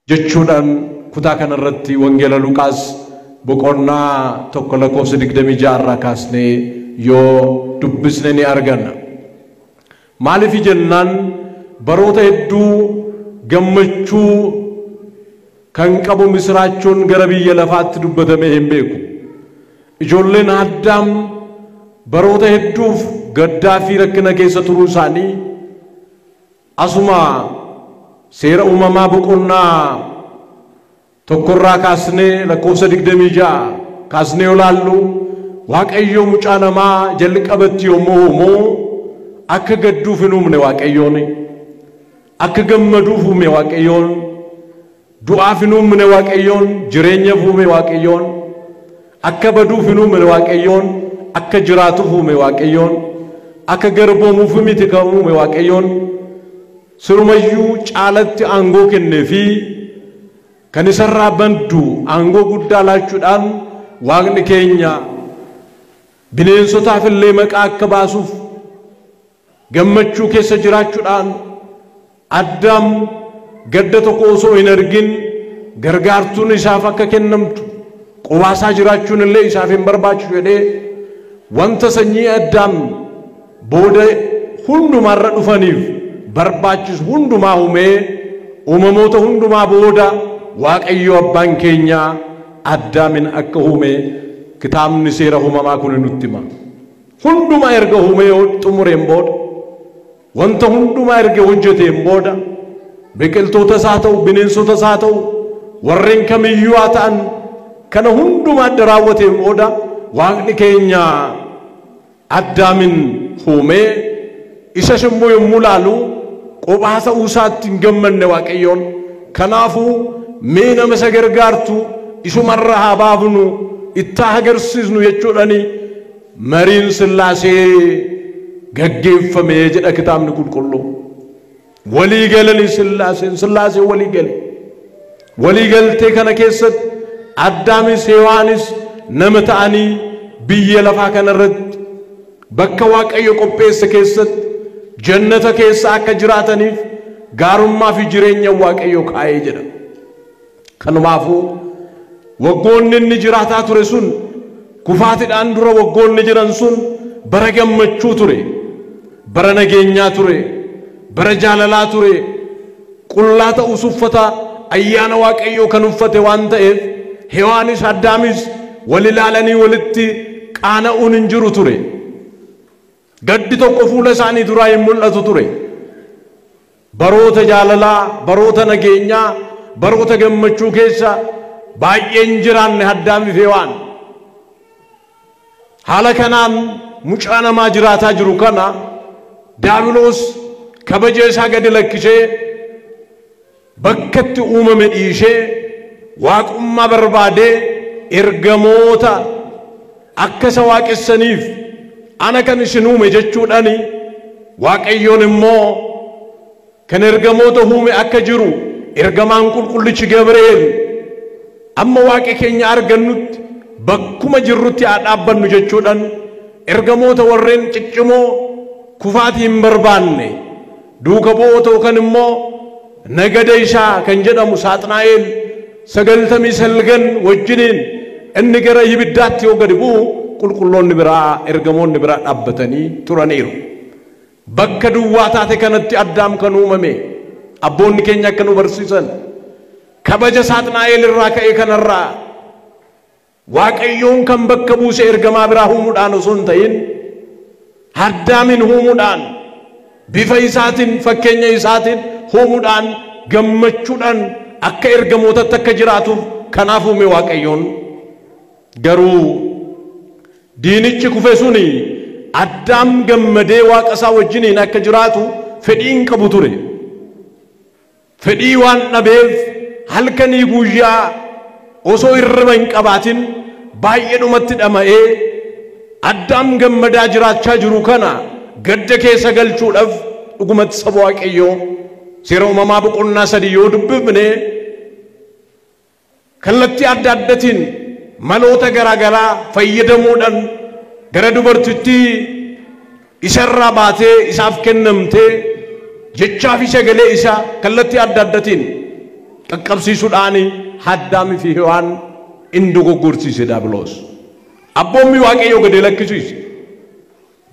jechuudhaan kutaa kanarratti wangeela Luqaas boqonnaa tokko lakkoofsa 26 irraa kaasnee yoo dubbisne ni arganna. Maaliif jennaan baroota hedduu gammachuu kan qabu misraachoon gara biyya lafaatti dubbatame hin beeku. Ijoolleen Addaam baroota hedduuf gaddaa fi rakkina keessa turuu isaanii asuma seera uumamaa boqonnaa tokkorraa kaasnee lakkoofsa 26 kaasnee olaallu Waaqayyo mucaa namaa jalqabatti yommuu uumu akka gadduuf hin uumne Waaqayyoon, akka gammaduuf uume Waaqayyoon, du'aaf hin uumne Waaqayyoon, jireenyaaf uume Waaqayyoon, akka baduuf hin uumne Waaqayyoon, akka jiraatuuf uume Waaqayyoon, akka garboomuuf miti kan uume Waaqayyoon, sirumayyuu caalatti aangoo kennee fi kan isarraa bandu aangoo guddaa laachuudhaan Waaqni keenya bineensotaaf illee maqaa akka baasuuf gammachuu keessa jiraachuudhaan Addaam gadda tokko osoo hin argin gargaartuun isaaf akka kennamtu qubaasaa jiraachuun illee isaaf hin barbaachisu jedhee wanta sanyii Addaam booda hundumaarra dhufaniif barbaachisu hundumaa uumee uumamoota hundumaa booda Waaqayyo abbaan keenya Addaamin akka uume kitaabni seera uumamaa kun nutti hima. Hundumaa erga uumee xumureen booda wanta hundumaa erga hojjeteen booda biqiltootas haa ta'u bineensotas haa ta'u warreen kamiyyuu haa ta'an kana hundumaa adda raawwateen booda Waaqni keenya Addaamin uumee isa immoo yommuu laalu qophaa ta'uu isaatti hin gammanne Waaqayyoon. Kanaafuu mee nama isa gargaartu isumarra haa baafnu itti agarsiisnu jechuudhaani mariin Sillaasee gaggeeffame jedha kitaabni qulqulluu. Walii galanii Sillaasee walii galtee kana keessatti Addaamis Hewaanis nama ta'anii biyya lafaa kanarratti bakka Waaqayyo qopheesse keessatti jannata keessa akka jiraataniif gaarummaa fi jireenya Waaqayyo kaa'ee jedha. Kanumaafuu waggoonni inni jiraataa ture sun kufaatiidhaan dura waggoonni jiran sun bara gammachuu ture, bara nageenyaa ture, bara jaalalaa ture, qullaa ta'us uffata ayyaana Waaqayyo kan uffate waan ta'eef Hewaanis Addaamis wal ilaalanii walitti qaana'uun hin jiru ture. Gaddi tokko fuula isaanii duraa hin mul'atu ture. Baroota jaalalaa, baroota nageenyaa, baroota gammachuu keessa baay'een jiraanne Addaamiif Hewaan. Haala kanaan mucaa namaa jiraataa jiru kana Diyaabiloos kabaja isaa gadi lakkisee bakkatti uumame dhiishee waaqummaa barbaadee ergamoota akka isa waaqessaniif ana kan isin uume jechuudhaani Waaqayyoon immoo kan ergamoota uume akka jiru ergamaan qulqullichi Gabri'eel amma Waaqa keenya argannutti bakkuma jirrutti haa dhaabbannu jechuudhaan ergamoota warreen ciccimoo kufaatii hin barbaanne duuka bu'oota yookaan immoo nagada isaa kan jedhamu Saaxinaa'eel 99 wajjiniin inni gara ibiddaatti yoo gadi bu'u qulqulloonni biraa ergamoonni biraa dhaabbatanii turaniiru. Bakka duwwaa taate kanatti Addaam kan uumame abboonni keenya akka nu barsiisan kabaja Saaxinaa'eel irraa ka'ee kanarraa Waaqayyoon kan bakka buuse ergamaa biraa uumuudhaan osoo hin ta'in Addaamin uumuudhaan bifa isaatiin fakkeenya isaatiin uumuudhaan gammachuudhaan akka ergamootatti akka jiraatuuf kanaaf uume Waaqayyoon. Garuu diinichi kufe suni Addaam gammadee Waaqa isaa wajjiniin akka jiraatu fedhiin qabu ture. Fedhii waan dhabeef halkanii guyyaa osoo hirriba hin qabaatin baay'eedhumatti dhama'ee Addaam gammadaa jiraachaa jiru kana gadda keessa galchuudhaaf dhugumatti saba Waaqayyoo seera uumamaa boqonnaa 3 yoo dubbifne kallattii adda addatiin maloota garaagaraa fayyadamuudhaan gara dubartittii isarraa baatee isaaf kennamtee jechaa fi sagalee isaa kallattii adda addatiin qaqqabsiisuudhaani Addaamii fi Hewaan inni dogoggorsiise diiyaabiloos. Abboommi Waaqayyoo gadi lakkisiise.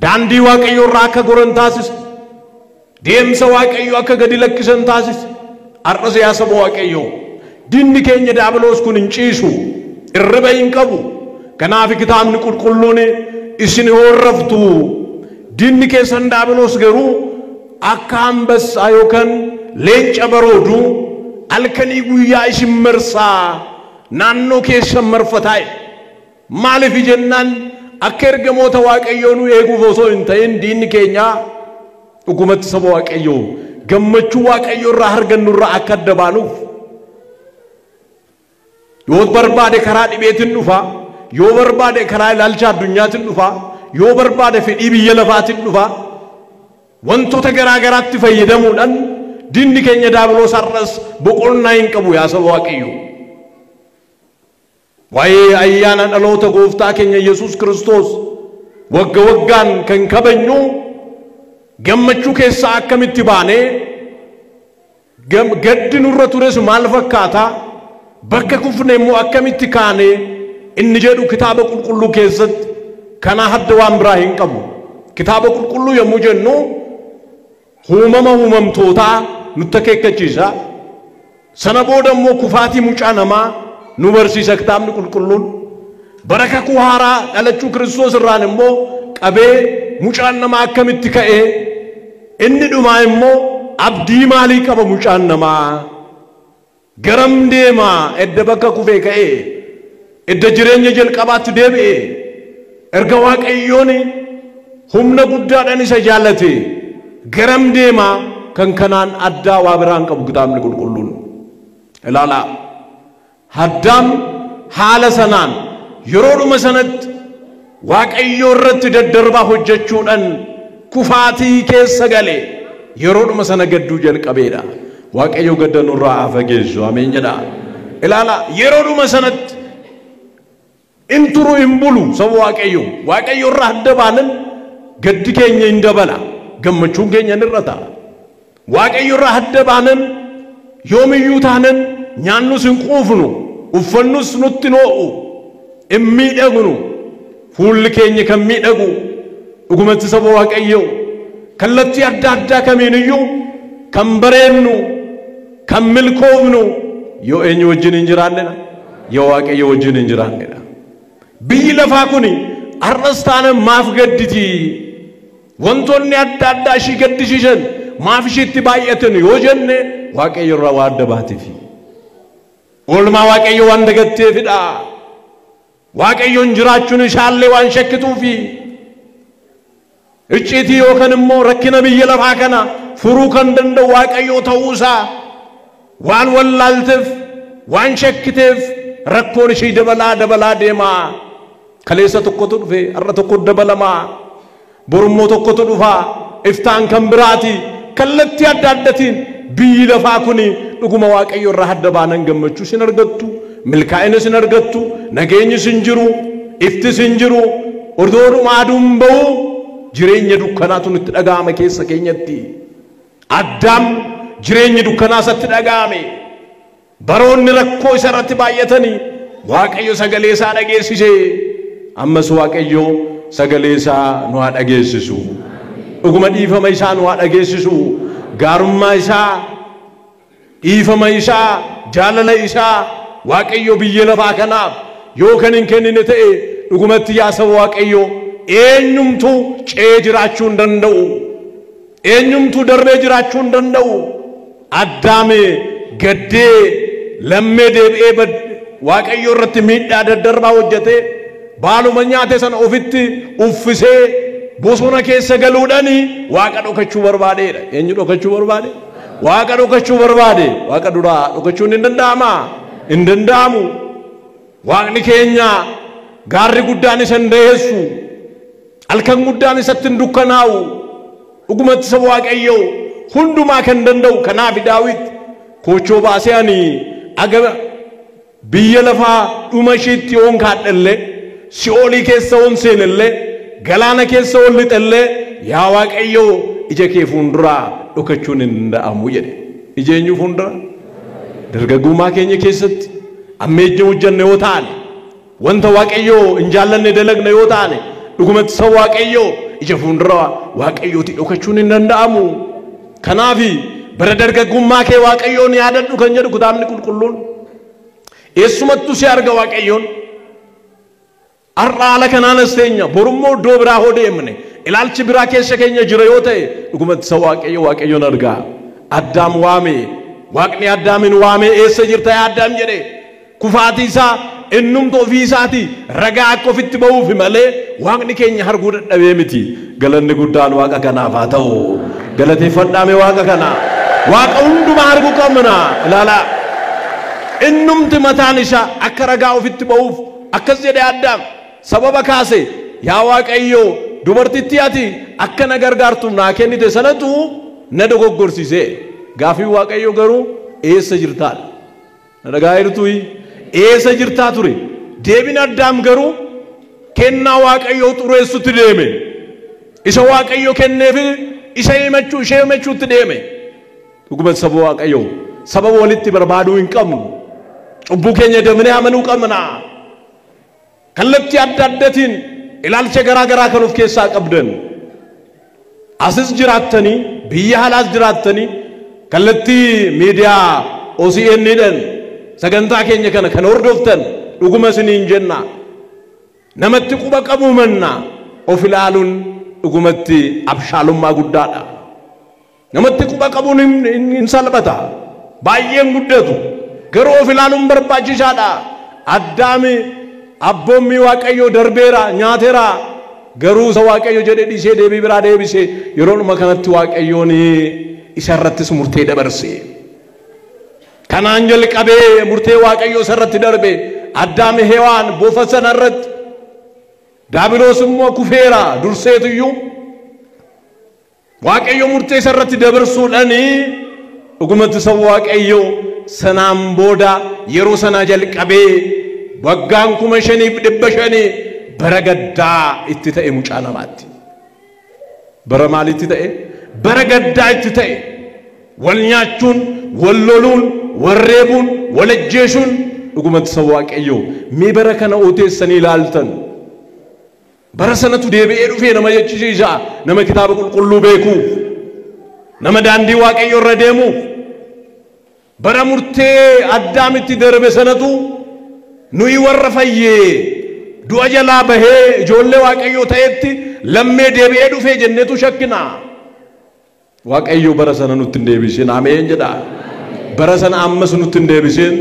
Daandii Waaqayyoo irraa akka goran taasise. Deemsa Waaqayyoo akka gadi lakkisan taasise. Har'as yaa saba Waaqayyoo diinni keenya diiyaabiloos kun hin ciisu. Irriba hin qabu. Kanaaf kitaabni qulqulluun isin horraftu. Diinni keessan diiyaabiloos garuu akka ambassaa yookaan leenca baroodu halkanii guyyaa isin marsaa naannoo keessan marfataa. Maaliif jennaan akka ergamoota Waaqayyoo nu eeguuf osoo hin ta'in diinni keenya dhugumatti saba Waaqayyoo gammachuu Waaqayyoo irraa argannu irraa akka adda baanuuf yoo barbaade karaa dhibeetiin dhufa, yoo barbaade karaa ilaalcha addunyaatiin dhufa, yoo barbaade fedhii biyya lafaatiin dhufa, wantoota garaa garaatti fayyadamuudhaan diinni keenya diiyaabiloos har'as boqonnaa hin qabu yaa saba Waaqayyoo. Waa'ee ayyaana dhaloota gooftaa keenya Yesuus Kiristoos wagga waggaan kan kabajnu gammachuu keessaa akkamitti baanee gaddi nurra tures maal fakkaata bakka kufne immoo akkamitti kaanee inni jedhu kitaaba qulqulluu keessatti kana hadda waan biraa hin qabu. Kitaaba qulqulluu yommuu jennu uumamtootaa nutti akeekkachiisa. Sana booda immoo kufaatii mucaa namaa nu barsiisa kitaabni qulqulluun. Bara kakuu haaraa dhalachuu Kiristoos irraan immoo qabee mucaan namaa akkamitti ka'ee inni dhumaa immoo abdii maalii qaba mucaan namaa garam deemaa edda bakka kufee ka'ee edda jireenya jalqabaatti deebi'ee erga Waaqayyoon humna guddaadhaan isa jaallate garam deemaa kan kanaan addaa waa biraan qabu kitaabni qulqulluun. Ilaalaa Addaam haala sanaan yeroodhuma sanatti Waaqayyoo irratti daddarbaa hojjechuudhaan kufaatii keessa galee yeroodhuma sana gadduu jalqabeedha. Waaqayyoo gadda nurraa haa fageessu. Ameen jedha. Ilaalaa yeroodhuma sanatti inturu hin bulu saba Waaqayyoo. Waaqayyoo irraa adda baanan gaddi keenya hin dabala. Gammachuun keenya ni irra ta'a. Waaqayyoo irraa adda baanan yoomiyyuu taanan nyaannus hin quufnu, uffannus nutti noo'u, hin miidhagnu, fuulli keenya kan miidhagu dhugumatti saba Waaqayyoo kallattii adda addaa kamiiniyyuu kan bareennu, kan milkoofnu yoo eenyu wajjin hin jiraannedha, yoo Waaqayyo wajjin hin jiraannedha. Biyyi lafaa kuni har'as taane maaf gadditi? Wantoonni adda addaa ishii gaddisiisan maaf ishiitti baay'atan yoo jenne Waaqayyo irraa waan adda baateefi. Oolmaa Waaqayyo waan dagatteefidha. Waaqayyoon jiraachuun isaallee waan shakkituufi. Icciitii yookaan immoo rakkina biyya lafaa kana furuu kan danda'u Waaqayyoo ta'uusaa waan wallaalteef, waan shakkiteef rakkoon ishii dabalaa deemaa. Kaleessa tokkotu dhufe, har'a tokko dabalamaa. Borummoo tokkotu dhufaa, iftaan kan biraati. Kallattii adda addatiin biyyi lafaa kuni dhuguma Waaqayyo irraa adda baanan gammachuu sin argattu, milkaa'ina sin argattu, nageenyi sin jiru, ifti sin jiru, ordoodhuma aduun ba'u jireenya dukkanaatu nutti dhaga'ame keessa keenyatti. Addaam jireenya dukkanaa isatti dhaga'ame. Baroonni rakkoo isa irratti baay'atanii Waaqayyo sagalee isaa dhageessise. Ammas Waaqayyo sagalee isaa nu haa dhageessisu. Dhuguma dhiifama isaa nu haa dhageessisu. Gaarummaa isaa, dhiifama isaa, jaalala isaa Waaqayyo biyya lafaa kanaaf yoo kan hin kennine ta'e dhugumatti yaa saba Waaqayyo eenyumtu ce'ee jiraachuu hin danda'u. Eenyumtu darbee jiraachuu hin danda'u. Addaame gaddee lammee deebi'ee Waaqayyo irratti miidhaa daddarbaa hojjetee baaluma nyaate sana ofitti uffisee bosona keessa galuudhaan Waaqa dhokachuu barbaadeedha. Eenyu dhokachuu barbaade? Waaqa dhokachuu barbaade. Waaqa duraa dhokachuun hin danda'amaa? Hin danda'amu. Waaqni keenya gaarri guddaan isa hin deessu, halkan guddaan isatti hin dukkanaa'u. Dhugumatti saba Waaqayyo hundumaa kan danda'u. Kanaaf Daawit koochoo baasee ani aga biyya lafaa dhuma ishiitti yoon kaadhallee si'oolii keessa yoon seenallee galaana keessa yoon lixallee yaa Waaqayyo ija kee fuulduraa dhokachuun hin danda'amu jedhe. Ija eenyu fuuldura? dargaggummaa keenya keessatti ammeejja hojjanne yoo taane wanta waaqayyoo hin jaallanne dalagne yoo taane dhugumatti isa waaqayyoo ija fuuldura waaqayyooti dhokachuun hin danda'amu. Kanaafi bara dargaggummaa kee waaqayyoon yaadadhu kan jedhu kitaabni qulqulluun eessumattuu si arga waaqayyoon. Har'a haala kanaan as teenya borummoo iddoo biraa hoo deemne ilaalchi biraa keessa keenya jira yoo ta'e dhugumatti isa waaqayyoon argaa. Addaam waame waaqni Addaamin waame eessa jirta yaa Addaam jedhe kufaatii isaa innumti ofii isaati ragaa akka ofitti ba'uuf malee waaqni keenya arguu dadhabee miti. Galanni guddaan waaqa kanaaf haa ta'u. Galateeffadhaame waaqa kana waaqa hundumaa arguu qabna. Ilaala innumti mataan isaa akka ragaa ofitti ba'uuf akkas jedhe Addaam sababa kaase yaa waaqayyo dubartittii ati akka na gargaartuuf naa kennite sanatu na dogoggorsiise. Gaafii waaqayyo garuu eessa jirtaa na dhagaa jirtuyi eessa jirtaa ture. Deebiin Addaam garuu kennaa waaqayyo xureessutti deeme. Isa waaqayyo kenneefi ishee himachuutti deeme. Dhugumatti saba waaqayyo sababa walitti barbaaduu hin qabnu. Cubbuu keenya damnee amanuu qabna. Kallattii adda addaatiin ilaalcha garaa garaa kan of keessaa qabdan asis jiraattanii biyya alaas jiraattanii kallattii miidiyaa OCN'dhaan sagantaa keenya kana kan hordoftan dhuguma isiniin jenna namatti quba qabu manna of ilaaluun dhugumatti abshaalummaa guddaadha. Namatti quba qabuun hin salphata baay'een guddatu garuu of ilaaluun barbaachisaadha. Addaami abboommi waaqayyo darbeera nyaateera garuu isa waaqayyo jedhe dhiisee deebii biraa deebise yeroodhuma kanatti waaqayyoon isa irrattis murtee dabarse. Kanaan jalqabee murtee waaqayyo isa irratti darbe Addaami Hewaan bofa sana irratti Daabiloos immoo kufeera durseetuyyuu waaqayyo murtee isa irratti dabarsuudhaan dhugumatti isa waaqayyo sanaan booda yeroo sana jalqabee waggaan 5,500 bara gaddaa itti ta'e mucaa namaatti. Bara maalitti ta'e? Bara gaddaa itti ta'e. Wal nyaachuun, wal loluun, wal reebuun, wal ajjeesuun dhugumatti isa waaqayyo mee bara kana oteessanii ilaaltan. Bara sanatu deebi'ee dhufee nama jechisiisa nama kitaaba qulqulluu beekuuf nama daandii waaqayyo irra deemuuf bara murtee Addaamitti darbe sanatu nuyi warra fayyee du'a jalaa bahee ijoollee waaqayyo ta'etti lammee deebi'ee dhufee jennetu shakkina. Waaqayyo bara sana nutti hin deebisin ameen jedha. Bara sana ammas nutti hin deebisin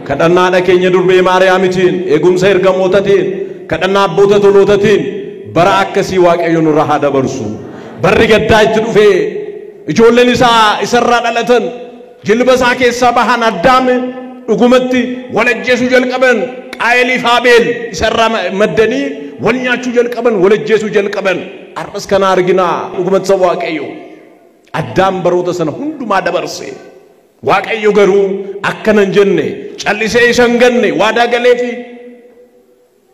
kadhannaadha keenya durbee Maariyaamitiin eegumsa ergamootatiin kadhannaa abboota tolootatiin bara akkasii waaqayyo nurra haa dabarsu. Barri gaddaa itti dhufee ijoolleen isaa isarraa dhalatan jilba isaa keessaa bahan Addaam dhugumatti wal ajjeesuu jalqaban. Qaayiliif Abeel isarraa maddanii wal nyaachuu jalqaban wal ajjeesuu jalqaban. Arras kana arginaa dhugumatti saba waaqayyo Addaam baroota sana hundumaa dabarse. Waaqayyo garuu akkana hin jenne callisee isa hin ganne waadaa galeefi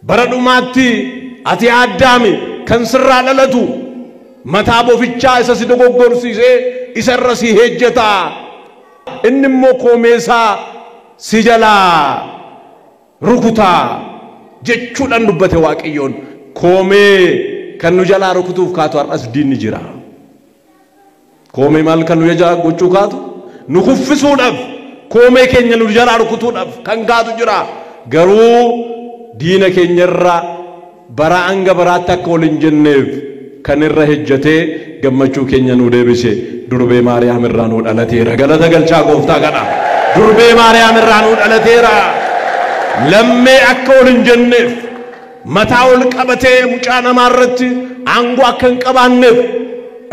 bara dhumaatti ati Addaami kan sirraa dhalatu mataa bofichaa isa si dogoggorsiisee isarra si hejjeta inni immoo koomeesaa si jalaa rukutaa jechuudhaan dubbate waaqayyoon. Koomee kan nu jalaa rukutuuf kaatu har'as diinni jira. Koomee maal kan nu jalaa gochuu kaatu nu kuffisuudhaaf koomee keenya nu jalaa rukutuudhaaf kan kaatu jira. Garuu diina keenyarraa bara hanga baraatti akka ol hin jenneef kan irra hejjatee gammachuu keenya nu deebise durbee Maariyaam irraa nu dhalateera. Galata galchaa gooftaa kana durbee Maariyaam irraa nu dhalateera. Lammee akka ol hin jenneef mataa ol qabatee mucaa namaa irratti aangoo akka hin qabaanneef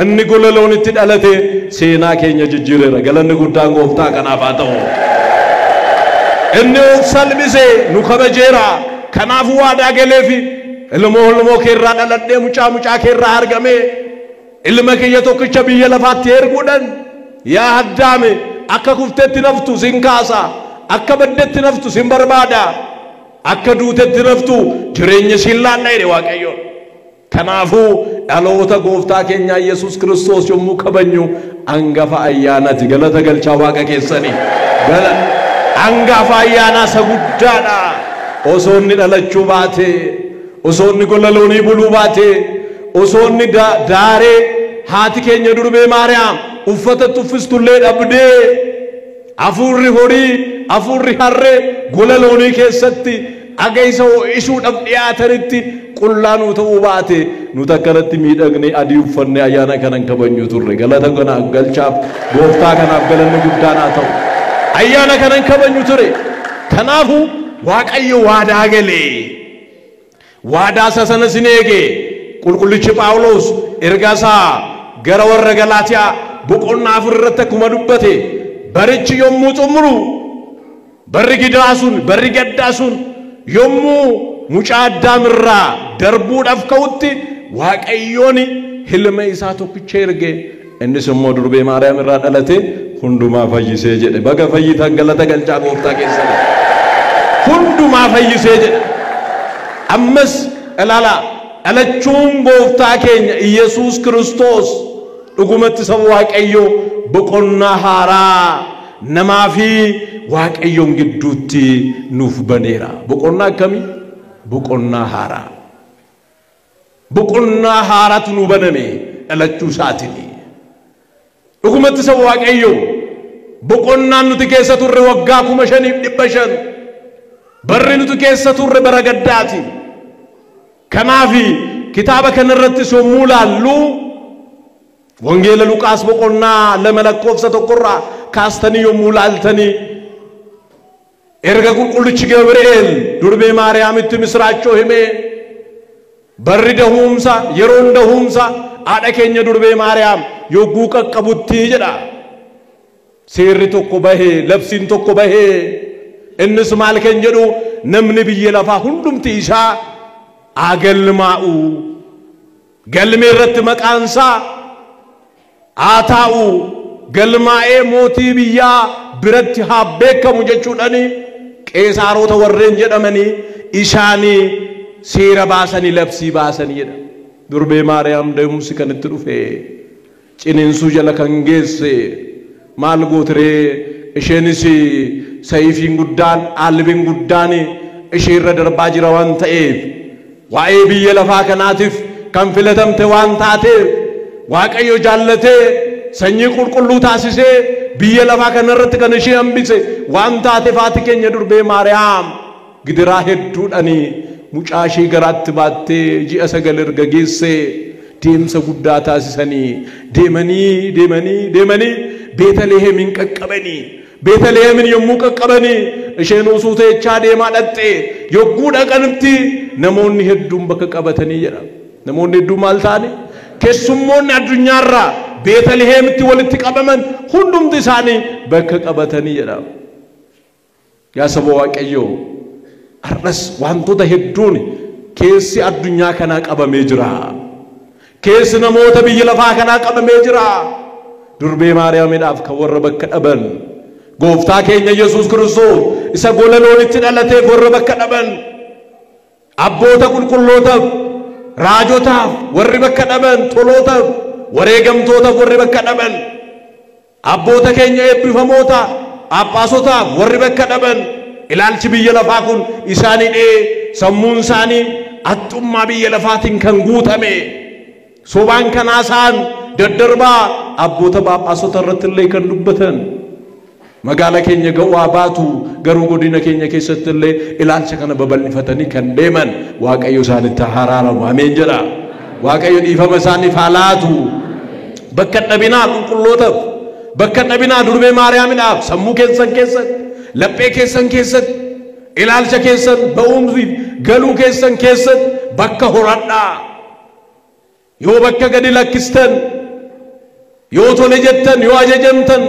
inni gololoon itti dhalate seenaa keenya jijjiireera. Galanni guddaan gooftaa kanaaf haa ta'u. Inni of salphise nu kabajeera. Kanaaf waadaa galeefi ilmoo keerraa dhaladhee mucaa keerraa argame ilma kiyya tokkicha biyya lafaatti erguudhaan yaa Addaame akka kuftetti naftu sin kaasa akka baddetti naftu sin barbaada akka duutetti naftu jireenya sin laanna jedhe waaqayyo. Kanaafuu dhaloota gooftaa keenya Yesuus Kiristoos yommuu kabajnu hangafa ayyaanati. Galata galchaa waaqa keessanii angafa ayyaana saguddaadha osoonni dhalachuu baate osoonni golaloonii buluu baate osoonni daaree haati keenya durbee Maariyaam uffata tuffistullee dhabdee afurri horii afurri harree golaloonii keessatti agaysa ho'isuudhaaf dhiyaatanitti qullaanuu ta'uu baate nuti akkanatti miidhagnee adii uffanne ayyaana kanan kabajnu turre galata kanaaf galchaaf gooftaa kanaaf galanni guddaan haa ta'u ayyaana kanan kabajnu ture kanaafu waaqayyo waadaa galee waadaa sana sineege qulqullichi Phaawulos ergasaa gara warra Galaatiyaa boqonnaa 4 irratti akkuma dubbate barichi yommuu xumuru barri gidiraa sun barri gaddaa sun yommuu mucaa Addaamirraa darbuudhaaf ka'utti waaqayyoon ilma isaa tokkicha erge innis immoo durbee Maariyaam irraa dhalate hundumaa fayyisee jedhe baga fayyitan galata galchaa gooftaa keessatti hundumaa fayyisee jedhe ammas ilaala dhalachuun gooftaa keenya Iyesuus Kiristoos dhugumatti saba waaqayyoo boqonnaa haaraa namaa fi waaqayyoon gidduutti nuuf baneera boqonnaa akkamii boqonnaa haaraatu nu baname dhalachuu isaatiin dhugumatti saba waaqayyoo boqonnaan nuti keessa turre waggaa 5,500 barri nuti keessa turre bara gaddaati kanaafi kitaaba kanarratti yommuu laallu wangeela Luqaas boqonnaa 2 lakkoofsa 1 irraa kaastanii yommuu laaltanii erga qulqullichi Gabri'eel durbee Maariyaamitti misraachoo himee barri dahuumsa yeroon dahuumsa haadha keenya durbee Maariyaam yogguu qaqqabutti jedha seerri tokko bahee labsiin tokko bahee innis maal kan jedhu namni biyya lafaa hundumti isaa agalmaa'u galmee irratti maqaansaa aataa'u galmaa'ee mootii biyyaa biratti haa beekamu jechuudhaani qeesaarota warreen jedhamanii isaanii seera baasanii labsii baasanii jedha durbee Maariyaam deemsi kan itti dhufe ciniinsuu jala kan geesse maal gootiree isheenis sayifiin guddaan albiin guddaan ishee irra darbaa jira waan ta'eef waa'ee biyya lafaa kanaatiif kan filatamte waan taateef waaqayyo jaallatee sanyii qulqulluu taasisee biyya lafaa kanarratti kan ishee hambise waan taateef haati keenya durbee Maariyaam gidiraa hedduudhaanii mucaa ishee garaatti baattee ji'a 9 erga geessee deemsa guddaa taasisanii deemanii Beetlehemin qaqqabanii Beetlehemin yommuu qaqqabanii isheen usuuteechaa deemaa dhatte yogguu dhaqanitti namoonni hedduun bakka qabatanii jedha namoonni hedduun maal ta'ani keessummoonni addunyaarraa Beetlehemitti walitti qabaman hundumti isaanii bakka qabatanii jedha yaa saba waaqayyoo arras wantoota hedduun keessi addunyaa kanaa qabamee jira keessi namoota biyya lafaa kanaa qabamee jira durbee Maariyaamiidhaaf kan warra bakka dhaban gooftaa keenya Yesuus Kiristoos isa golaloonitti dhalateef warra bakka dhaban abboota qulqullootaaf raajotaaf warri bakka dhaban tolootaaf wareegamtootaaf warri bakka dhaban abboota keenya eebbifamoota Phaaphasotaaf warri bakka dhaban ilaalchi biyya lafaa kun isaanii sammuun isaanii haxxummaa biyya lafaatiin kan guutame sobaan kanaasaan daddarbaa abboota Phaaphasota irratti illee kan dubbatan magaala keenya ga'uu baatu garuu godina keenya keessatti illee ilaalcha kana babal'ifatanii kan deeman waaqayyo isaanitti haraaramu ameen jedha waaqayyo dhiifama isaaniif haa laatu bakka dhabinaa qulqullootaaf bakka dhabinaa durbee Maariyaamiidhaaf sammuu keessan keessatti laphee keessan keessatti ilaalcha keessan ba'umsi galuu keessan keessatti bakka horadhaa yoo bakka gadi lakkistan yoo tole jettan yoo ajajamtan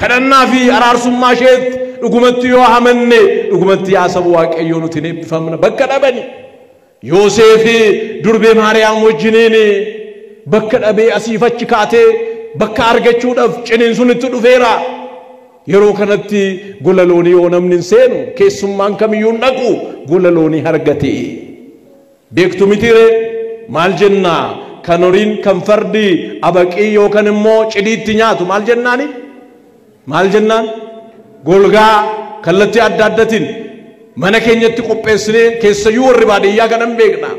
kadhannaa fi araarsummaa isheetti dhugumatti yoo amanne dhugumatti yaa saba waaqayyoo nuti eebbifamna bakka dhabani Yoosefi durbee Maariyaam wajjiniin bakka dhabee asiif achi kaatee bakka argachuudhaaf ciniinsunitti dhufeera yeroo kanatti golaloonii yoo namni seenu keessummaan kamiyyuu dhaqu golaloonii argate beektu mitire maal jennaa kan horiin kan fardi abaqii yookaan immoo cidhiitti nyaatu maal jennaani maal jennaan golgaa kallatti adda addatiin mana keenyatti qopheessinee keessayyuu warri baadiyyaa kanan beekna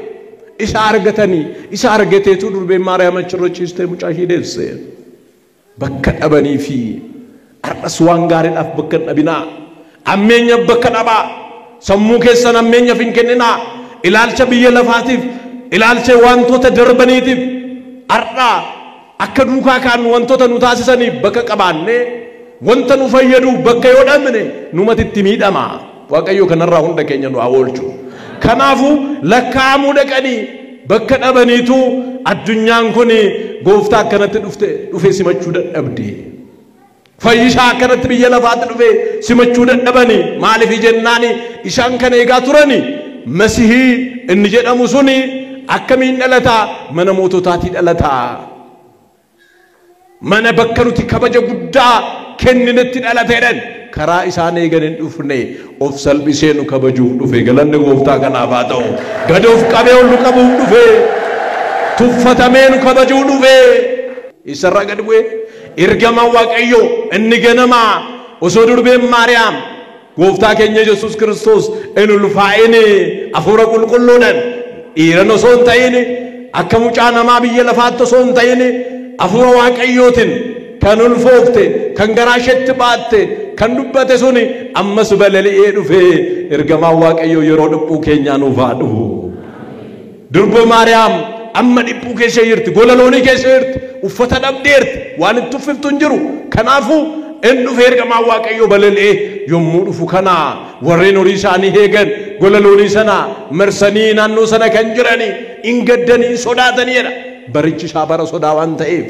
isa argatanii isa argateetu durbeen Maariyaam achirra ciistee mucaa ishee deesse bakka dhabanii fi arras waan gaariidhaaf bakka dhabinaa ammeenya bakka dhabaa sammuu keessan ammeenya fin kenninaa ilaalcha biyya lafaatiif ilaalcha wantoota darbaniitiif arra akka duukaa kaan wantoota nu taasisaniif bakka qabaanne wanta nu fayyadu bakka yoo dhabne numatitti miidhama waaqayyo kanarraa hunda keenya nu awolchu kanaafu lakkaa'amuu dhaqanii bakka dhabaniitu addunyaan kun gooftaa akkanatti dhufe simachuu dadhabdi fayyisaa akkanatti biyya lafaatti dhufe simachuu dadhabani maaliif jennaani isaan kan eegaa turani masihii inni jedhamu suni akkamiin dhalata mana moototaatii dhalata mana bakka nuti kabaja guddaa kenninetti dhalateedhan karaa isaan eeganin dhufne of salphisee nu kabajuuf dhufe galanni gooftaa kanaaf haa ta'u gadoof qabee ol nu qabuuf dhufe tuffatamee nu kabajuu dhufe isarra gad bu'e ergamaan waaqayyo inni ganamaa osoo durbeen Maariyaam gooftaa keenya Yesuus Kiristoos inni ulfaa'ine hafuura qulqulluudhaan dhiiran osoo hin ta'in akka mucaa namaa biyya lafaatti osoo hin ta'in hafuura waaqayyootiin kan ulfoofte kan garaa isheetti baatte kan dubbate suni ammas balali'ee dhufe ergamaan waaqayyo yeroo dhiphuu keenyaa nuuf haa dhufu durba Maariyaam amma dhiphuu keessa jirti gola loonii keessa jirti uffata dhabdeerti waan itti uffiftu hin jiru kanaafu in dhufe ergamaan waaqayyo balali'ee yommuu dhufu kana warreen horii isaanii eegan gola loonii sana marsanii naannoo sana kan jiranii in gaddanii sodaataniidha barichi isaa bara sodaa waan ta'eef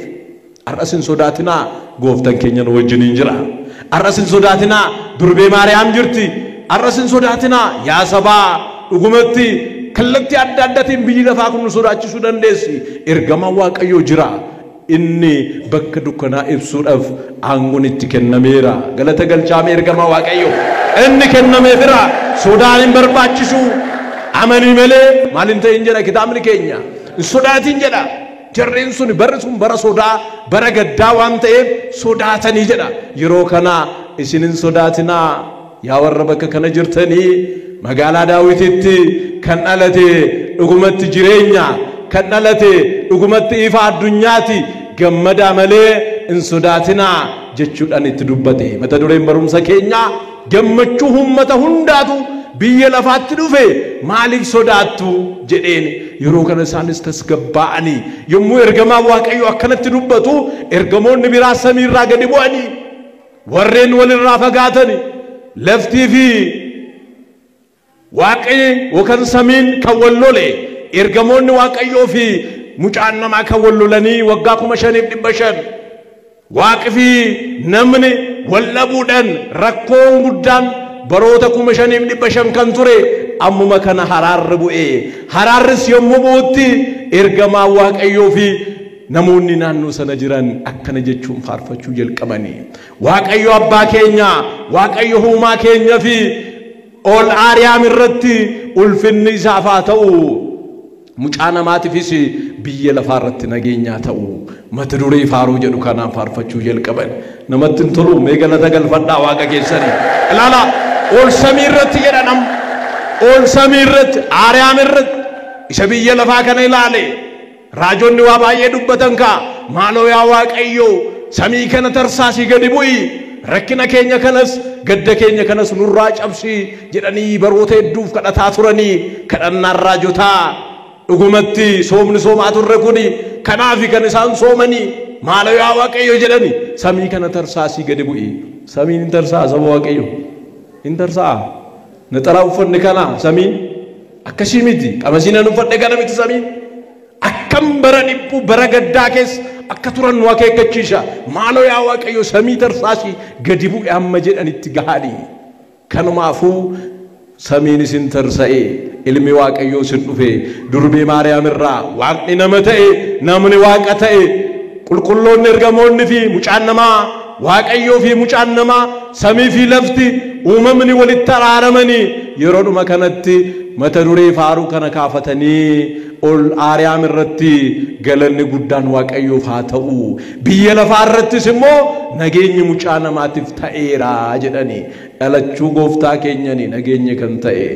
arrasin sodaatinaa gooftaan keenya nu wajjiniin jira arrasin sodaatinaa durbee Maariyaam jirti arrasin sodaatinaa yaa sabaa dhugumatti kallatti adda addaatiin biyyi lafaa kun nu sodaachisuu dandeessi ergamaan waaqayyo jira inni bakka dukkanaa ibsuudhaaf aangoon itti kennameera galata galchaame ergamaa waaqayyo inni kennameefira sodaan hin barbaachisu amanii malee maalin ta'in jedha kitaabni keenya sodaatiin jedha jarreen sun barri sun bara sodaa bara gaddaa waan ta'eef sodaatanii jedha yeroo kana isinin sodaatinaa yaa warra bakka kana jirtanii magaalaa Daawititti kan dhalate dhugumatti jireenya kan dhalate dhugumatti ifa addunyaati gammadaa malee in sodaatinaa jechuudhaan itti dubbate mata dureen barumsa keenya gammachuu ummata hundaatu biyya lafaatti dhufe maaliif sodaattu jedheen yeroo kana isaanis tasgabbaa'anii yommuu ergamaa waaqayyo akkanatti dubbatu ergamoonni biraa samiirraa gadi bu'anii warreen walirraa fagaatanii laftii fi waaqayyo yookaan samiin kan wal lole ergamoonni waaqayyoo fi mucaan namaa kan wal lolanii waggaa 5,500 waaqi fi namni wal dhabuudhaan rakkoon guddaan baroota 5,500 kan ture ammuma kana haraarri bu'ee haraarris yommuu bu'utti ergamaa waaqayyoo fi namoonni naannoo sana jiran akkana jechuun faarfachuu jalqabanii waaqayyo abbaa keenya waaqayyo uumaa keenya fi ol Aariyaam irratti ulfinni isaaf haa ta'u mucaa namaatiifis biyya lafaa irratti nageenyaa ta'u mata duree faaruu jedhu kanaan faarfachuu jalqaban namatti hin tolu mee galata galfadhaa waaqa keessanii ilaala ol samii irratti jedhanam ol samii irratti Aariyaam irratti isa biyya lafaa kana ilaale raajonni waa baay'ee dubbatan ka maaloo yaa waaqayyo samii kana tarsaasii gadi bu'i rakkina keenya kanas gadda keenya kanas nurraa cabsi jedhanii baroota hedduuf kadhataa turanii kadhannaan raajotaa dhugumatti soomni soomaa turre kuni kanaafi kan isaan soomanii maaloo yaa waaqayyo jedhani samii kana tarsaasii gadi bu'i samiin hin tarsaasa waaqayyo hin tarsaa naxaraa uffanni kana samiin akkasii miti qamasiina nu uffanne kana miti samiin akkam bara dhiphu bara gaddaa keessa akka turan nu akeekkachiisa maaloo yaa waaqayyo samii tarsaasii gadi bu'e amma jedhanitti gahaadhi kanumaafuu samiin isin tarsa'e ilmi waaqayyo isin dhufe durbee Maariyaam irraa waaqni nama ta'e namni waaqa ta'e qulqulloonni ergamoonni fi mucaan namaa waaqayyoo fi mucaan namaa samii fi lafti uumamni walitti araaramanii yeroo dhuma kanatti mata duree faaruu kana kaafatanii ol aariyaam irratti galanni guddaan waaqayyoof haa ta'u biyya lafaa irrattis immoo nageenyi mucaa namaatiif ta'eera jedhanii dhalachuu gooftaa keenyani nageenyi kan ta'e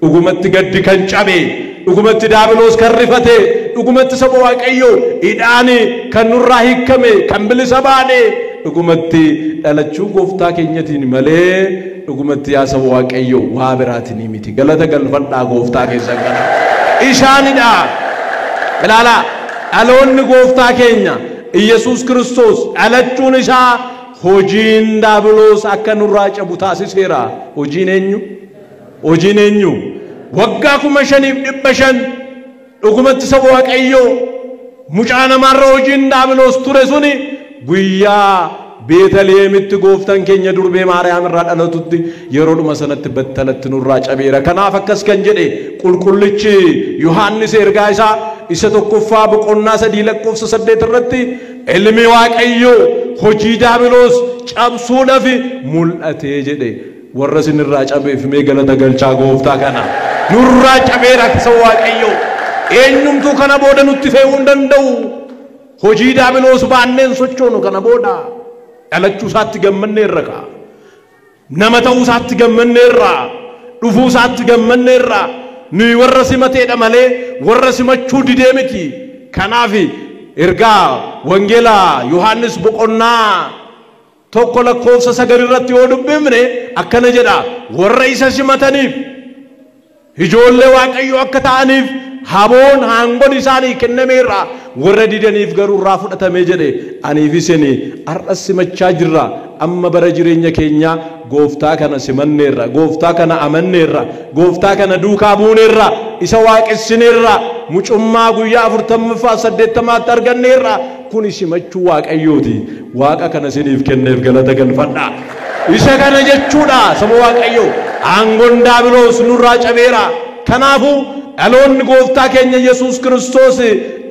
dhugumatti gaddi kan cabe dhugumatti daabiloos kan rifate dhugumatti saba waaqayyoo idhaani kan nurraa hiikame kan bilisa baane dhugumatti dhalachuu gooftaa keenyatiin malee dhugumatti yaa saba waaqayyoo waa biraatiin miti galata galfadhaa gooftaa keessan kana isaanidha ilaala dhaloonni gooftaa keenya Iyesuus Kiristoos dhalachuun isaa hojiin daabiloos akka nurraa cabu taasiseera hojiin eenyu waggaa 5,500 dhugumatti saba waaqayyoo mucaa namarra hojiin daabiloos ture suni guyyaa Beetlihemitti gooftaan keenya durbee Maariyaam irraa dhalatutti yeroodhuma sanatti battalatti nurraa cabeera kanaaf akkas kan jedhe qulqullichi Yohaannis ergaa isaa isa tokkoffaa boqonnaa 3:8 irratti ilmi waaqayyoo hojii daabiloos cabsuudhaaf mul'ate jedhe warra sinirraa cabeef mee galata galchaa gooftaa kana nurraa cabeera saba waaqayyoo eenyumtuu kana booda nutti fe'uu hin danda'u hojii daabiloos baanneen sochoonu kana booda dhalachuu isaatti gammanneerra ka nama ta'uu isaatti gammanneerra dhufuu isaatti gammanneerra nuyi warra simateedha malee warra simachuu didee miti kanaaf ergaa wangeelaa Yohaannis boqonnaa 1:9 irratti yoo dubbifne akkana jedha warra isa simataniif ijoollee waaqayyoo akka ta'aniif haboon hangoon isaanii kennameerra warra didaniif garuu irraa fudhatamee jedhe aniif isin har'as simachaa jirra amma bara jireenya keenya gooftaa kana simanneerra gooftaa kana amanneerra gooftaa kana duukaa buuneerra isa waaqessineerra mucummaa guyyaa 40ffaa 80tti arganneerra kun simachuu waaqayyooti waaqa kana isiniif kenneef galata galfadhaa isa kana jechuudha saba waaqayyoo aangoon daabiloos nurraa cabeera kanaafuu dhaloonni gooftaa keenya Yesuus Kiristoos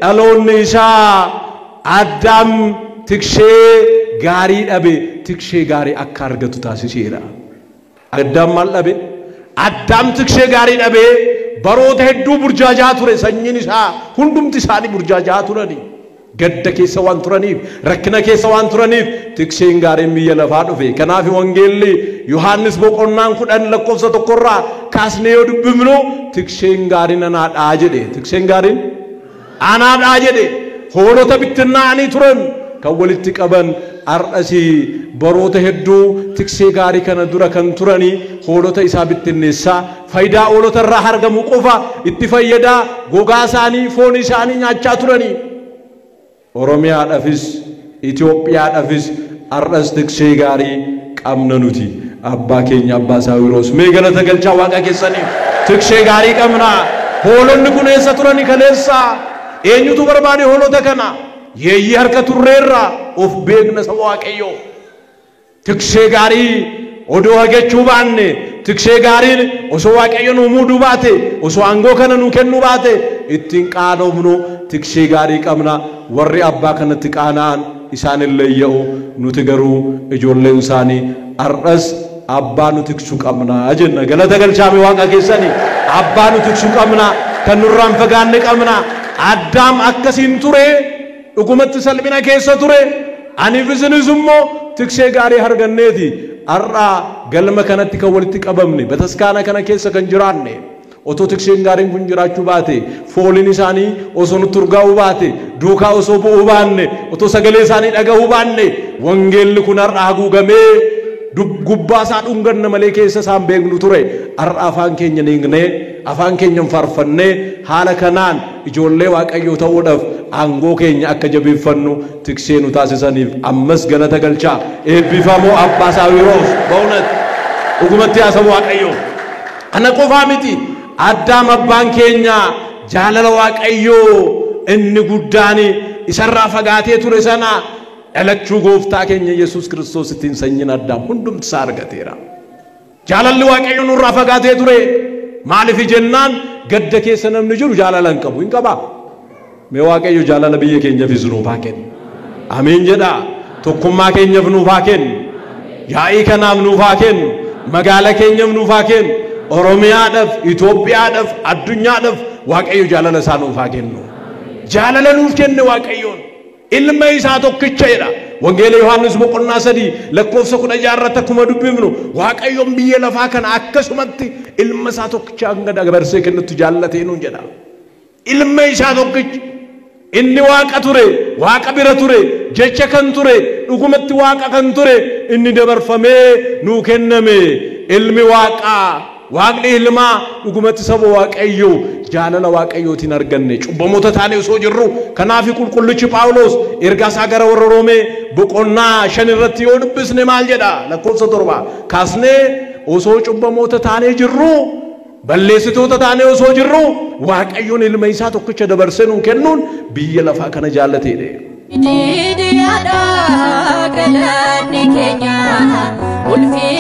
dhaloonni isaa Addaam tikshee gaarii dhabe tikshee gaarii akka argatu taasiseera Addaam maal dhabe Addaam tikshee gaarii dhabe baroota hedduu burjaajaa ture sanyiin isaa hundumti isaanii burjaajaa turani gadda keessa waan turaniif rakkina keessa waan turaniif tikseen gaariin biyya lafaa dhufe kanaaf wangeelli Yohaannis boqonnaan 10:1 irraa kaasnee yoo dubbifnu tikseen gaariin anaadhaa jedhe tikseen gaariin anaadhaa jedhe hoolota bittinnaa'anii turan kan walitti qaban ardhasi baroota hedduu tiksee gaarii kana dura kan turani hoolota isaa bittinneessaa faayidaa hoolota irraa argamu qofa itti fayyadaa gogaa isaanii foon isaanii nyaachaa turani Oromiyaadhaafis Itoophiyaadhaafis ardhas tiksee gaarii qabna nuti abbaa keenya abbaa Saawiroos mee galata galchaa waaqa keessaniif tiksee gaarii qabna hoolonni kun eessa turani kaleessa eenyutu barbaade hoolota kana yeeyyii harka turreerra of beekna saba waaqayyoo tiksee gaarii odoo hagachuu baanne tiksee gaariin osoo waaqayyo nu muuduu baate osoo aangoo kana nu kennuu baate ittiin qaanoomnu tiksee gaarii qabna warri abbaa kanatti qaana'an isaanillee ya'u nuti garuu ijoolleen isaanii ardhas abbaa nu tiksuu qabna jenna galata galchaame waaqa keessanii abbaa nu tiksuu qabna kan nurraan fagaanne qabna Addaam akkasiin ture dhugumatti salphina keessa ture aniif isinis immoo tiksee gaarii arganneeti har'a galma kanatti kan walitti qabamne bataskaana kana keessa kan jiraanne otoo tikseen gaariin kun jiraachuu baate fooliin isaanii osoo nutti urgaa'uu baate duukaa osoo bu'uu baanne otoo sagalee isaanii dhaga'uu baanne wangeelli kun har'a haguugamee gubbaa isaa dhunganna malee keessa isaan beeknu ture har'a afaan keenya niignee afaan keenya faarfannee haala kanaan ijoollee waaqayyoo ta'uudhaaf aangoo keenya akka jabeeffannu tiksee nu taasisaniif ammas galata galchaa eebbifamoo abbaa Saawiroos ba'uunat dhugumatti yaa saba waaqayyoo ana qofaa miti Addaam abbaan keenya jaalala waaqayyoo inni guddaan isarraa fagaatee ture sana dhalachuu gooftaa keenya Yesuus Kiristoos ittiin sanyiin Addaam hundumti isaa argateera jaalalli waaqayyoo nurraa fagaatee ture maaliif jennaan gadda keessa namni jiru jaalala hin qabu hin qabaa mee waaqayyo jaalala biyya keenyaafis nuuf haa kennu amiin jedha tokkummaa keenyaaf nuuf haa kennu yaa'ii kanaaf nuuf haa kennu magaalaa keenyaaf nuuf haa kennu ኦሮሚያadhaaf ኢትዮጵያadhaaf አዱኛadhaaf waaqayyo jaalala isaa nuuf haa kennu jaalala nuuf kenne waaqayyoon ilma isaa tokkicha jedha wangeela yohannis boqonnaa 3 lakkoofsa 16 akkuma dubbifnu waaqayyoon biyya lafaa kana akkasumatti ilma isaa tokkicha hanga dabarsee kennutti jaalatee nuun jedha ilma isaa tokkicha inni waaqa ture waaqa bira ture jecha kan ture dhugumatti waaqa kan ture inni dabarfamee nuu kenname ilmi waaqa waaqni ilma dhugumatti saba waaqayyo jaalala waaqayyootiin arganne cubbamoota taane osoo jirru kanaaf qulqullichi Phaawulos ergaa isaa gara warra Roomee boqonnaa 5 irratti yoo dubbisne maal jedha lakkoofsa 7 kaasnee osoo cubbamoota taane jirru balleessitoota taane osoo jirru waaqayyoon ilma isaa tokkicha dabarsee nuu kennuun biyya lafaa kana jaallateedha. Inni diyaadha galanni keenya ulfi